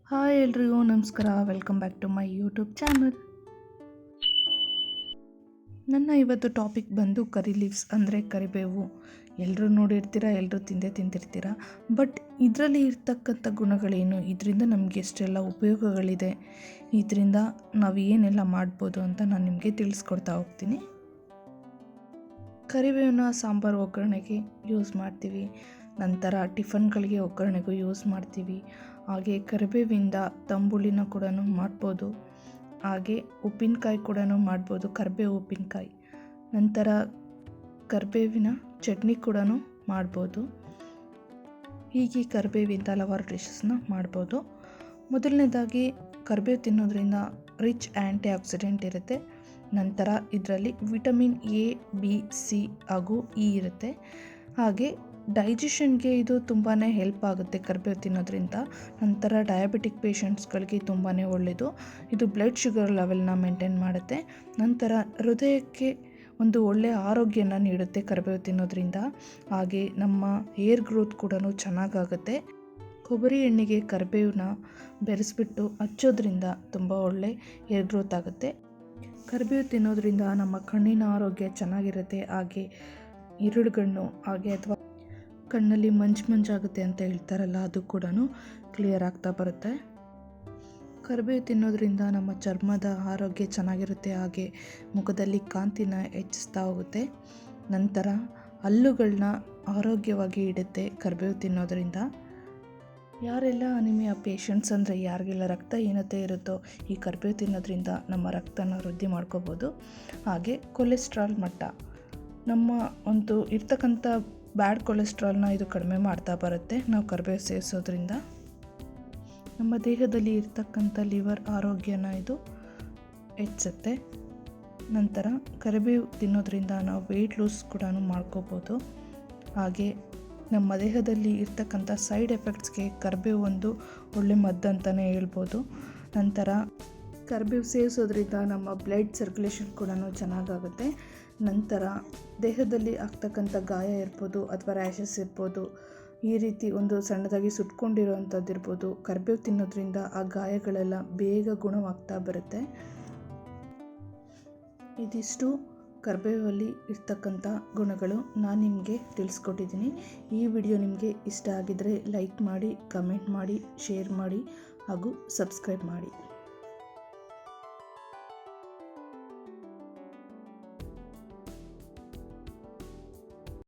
Hi ಎಲ್ರಿಗೂ ನಮಸ್ಕಾರ. Welcome back to my YouTube channel. ನನ್ನ ಇವತ್ತು ಟಾಪಿಕ್ ಬಂದು ಕರಿ ಲೀವ್ಸ್ ಅಂದರೆ ಕರಿಬೇವು. ಎಲ್ಲರೂ ನೋಡಿರ್ತೀರ, ಎಲ್ಲರೂ ತಿಂದಿರ್ತೀರ. ಬಟ್ ಇದರಲ್ಲಿ ಇರ್ತಕ್ಕಂಥ ಗುಣಗಳೇನು, ಇದರಿಂದ ನಮಗೆ ಎಷ್ಟೆಲ್ಲ ಉಪಯೋಗಗಳಿದೆ, ಇದರಿಂದ ನಾವು ಏನೆಲ್ಲ ಮಾಡ್ಬೋದು ಅಂತ ನಾನು ನಿಮಗೆ ತಿಳಿಸ್ಕೊಡ್ತಾ ಹೋಗ್ತೀನಿ. ಕರಿಬೇವನ್ನ ಸಾಂಬಾರು ಒಗ್ಗರಣೆಗೆ ಯೂಸ್ ಮಾಡ್ತೀವಿ, ನಂತರ ಟಿಫನ್ಗಳಿಗೆ ಒಗ್ಗರಣೆಗೂ ಯೂಸ್ ಮಾಡ್ತೀವಿ. ಹಾಗೆ ಕರಿಬೇವಿಂದ ತಂಬುಳಿನ ಕೂಡ ಮಾಡ್ಬೋದು, ಹಾಗೆ ಉಪ್ಪಿನಕಾಯಿ ಕೂಡ ಮಾಡ್ಬೋದು, ಕರಿಬೇವು ಉಪ್ಪಿನಕಾಯಿ. ನಂತರ ಕರಿಬೇವಿನ ಚಟ್ನಿ ಕೂಡ ಮಾಡ್ಬೋದು. ಹೀಗೆ ಕರಿಬೇವಿಂದ ಹಲವಾರು ಡಿಶಸ್ನ ಮಾಡ್ಬೋದು. ಮೊದಲನೇದಾಗಿ ಕರಿಬೇವು ತಿನ್ನೋದ್ರಿಂದ ರಿಚ್ ಆ್ಯಂಟಿ ಆಕ್ಸಿಡೆಂಟ್ ಇರುತ್ತೆ. ನಂತರ ಇದರಲ್ಲಿ ವಿಟಮಿನ್ ಎ, ಬಿ, ಸಿ ಹಾಗೂ ಇ ಇರುತ್ತೆ. ಹಾಗೆ ಡೈಜೆಷನ್ಗೆ ಇದು ತುಂಬಾ ಹೆಲ್ಪ್ ಆಗುತ್ತೆ ಕರಿಬೇವು ತಿನ್ನೋದ್ರಿಂದ. ನಂತರ ಡಯಾಬಿಟಿಕ್ ಪೇಷಂಟ್ಸ್ಗಳಿಗೆ ತುಂಬಾ ಒಳ್ಳೆಯದು. ಇದು ಬ್ಲಡ್ ಶುಗರ್ ಲೆವೆಲ್ನ ಮೇಂಟೈನ್ ಮಾಡುತ್ತೆ. ನಂತರ ಹೃದಯಕ್ಕೆ ಒಂದು ಒಳ್ಳೆಯ ಆರೋಗ್ಯನ ನೀಡುತ್ತೆ ಕರಿಬೇವು ತಿನ್ನೋದ್ರಿಂದ. ಹಾಗೆ ನಮ್ಮ ಹೇರ್ ಗ್ರೋತ್ ಕೂಡ ಚೆನ್ನಾಗಾಗುತ್ತೆ. ಕೊಬ್ಬರಿ ಎಣ್ಣೆಗೆ ಕರಿಬೇವನ್ನ ಬೆರೆಸ್ಬಿಟ್ಟು ಹಚ್ಚೋದ್ರಿಂದ ತುಂಬ ಒಳ್ಳೆ ಹೇರ್ ಗ್ರೋತ್ ಆಗುತ್ತೆ. ಕರಿಬೇವು ತಿನ್ನೋದ್ರಿಂದ ನಮ್ಮ ಕಣ್ಣಿನ ಆರೋಗ್ಯ ಚೆನ್ನಾಗಿರುತ್ತೆ. ಹಾಗೆ ಇರುಳುಗಣ್ಣು ಹಾಗೆ ಅಥವಾ ಕಣ್ಣಲ್ಲಿ ಮಂಜಾಗುತ್ತೆ ಅಂತ ಹೇಳ್ತಾರಲ್ಲ, ಅದು ಕೂಡ ಕ್ಲಿಯರ್ ಆಗ್ತಾ ಬರುತ್ತೆ. ಕರಿಬೇವು ತಿನ್ನೋದ್ರಿಂದ ನಮ್ಮ ಚರ್ಮದ ಆರೋಗ್ಯ ಚೆನ್ನಾಗಿರುತ್ತೆ. ಹಾಗೆ ಮುಖದಲ್ಲಿ ಕಾಂತಿನ ಹೆಚ್ಚಿಸ್ತಾ ಹೋಗುತ್ತೆ. ನಂತರ ಹಲ್ಲುಗಳನ್ನ ಆರೋಗ್ಯವಾಗಿ ಇಡುತ್ತೆ ಕರಿಬೇವು ತಿನ್ನೋದ್ರಿಂದ. ಯಾರೆಲ್ಲ ಅನಿಮಿಯಾ ಪೇಷಂಟ್ಸ್ ಅಂದರೆ ಯಾರಿಗೆಲ್ಲ ರಕ್ತಹೀನತೆ ಇರುತ್ತೋ, ಈ ಕರಿಬೇವು ತಿನ್ನೋದ್ರಿಂದ ನಮ್ಮ ರಕ್ತನ ವೃದ್ಧಿ ಮಾಡ್ಕೋಬೋದು. ಹಾಗೆ ಕೊಲೆಸ್ಟ್ರಾಲ್ ಮಟ್ಟ, ನಮ್ಮ ಒಂದು ಇರ್ತಕ್ಕಂಥ ಬ್ಯಾಡ್ ಕೊಲೆಸ್ಟ್ರಾಲ್ನ ಇದು ಕಡಿಮೆ ಮಾಡ್ತಾ ಬರುತ್ತೆ ನಾವು ಕರಿಬೇವು ಸೇವಿಸೋದ್ರಿಂದ. ನಮ್ಮ ದೇಹದಲ್ಲಿ ಇರ್ತಕ್ಕಂಥ ಲಿವರ್ ಆರೋಗ್ಯನ ಇದು ಹೆಚ್ಚುತ್ತೆ. ನಂತರ ಕರಿಬೇವು ತಿನ್ನೋದ್ರಿಂದ ನಾವು ವೆಯ್ಟ್ ಲೂಸ್ ಕೂಡ ಮಾಡ್ಕೋಬೋದು. ಹಾಗೆ ನಮ್ಮ ದೇಹದಲ್ಲಿ ಇರ್ತಕ್ಕಂಥ ಸೈಡ್ ಎಫೆಕ್ಟ್ಸ್ಗೆ ಕರಿಬೇವು ಒಂದು ಒಳ್ಳೆ ಮದ್ದು ಅಂತಲೇ ಹೇಳ್ಬೋದು. ನಂತರ ಕರಿಬೇವು ಸೇವಿಸೋದ್ರಿಂದ ನಮ್ಮ ಬ್ಲಡ್ ಸರ್ಕ್ಯುಲೇಷನ್ ಕೂಡ ಚೆನ್ನಾಗಾಗುತ್ತೆ. ನಂತರ ದೇಹದಲ್ಲಿ ಆಗ್ತಕ್ಕಂಥ ಗಾಯ ಇರ್ಬೋದು ಅಥವಾ ರ್ಯಾಷಸ್ ಇರ್ಬೋದು, ಈ ರೀತಿ ಒಂದು ಸಣ್ಣದಾಗಿ ಸುಟ್ಕೊಂಡಿರೋವಂಥದ್ದು ಇರ್ಬೋದು, ಕರಿಬೇವು ತಿನ್ನೋದ್ರಿಂದ ಆ ಗಾಯಗಳೆಲ್ಲ ಬೇಗ ಗುಣವಾಗ್ತಾ ಬರುತ್ತೆ. ಇದಿಷ್ಟು ಕರಿಬೇವಲ್ಲಿ ಇರ್ತಕ್ಕಂಥ ಗುಣಗಳು ನಾನು ನಿಮಗೆ ತಿಳಿಸ್ಕೊಟ್ಟಿದ್ದೀನಿ. ಈ ವಿಡಿಯೋ ನಿಮಗೆ ಇಷ್ಟ ಆಗಿದ್ದರೆ ಲೈಕ್ ಮಾಡಿ, ಕಮೆಂಟ್ ಮಾಡಿ, ಶೇರ್ ಮಾಡಿ ಹಾಗೂ ಸಬ್ಸ್ಕ್ರೈಬ್ ಮಾಡಿ.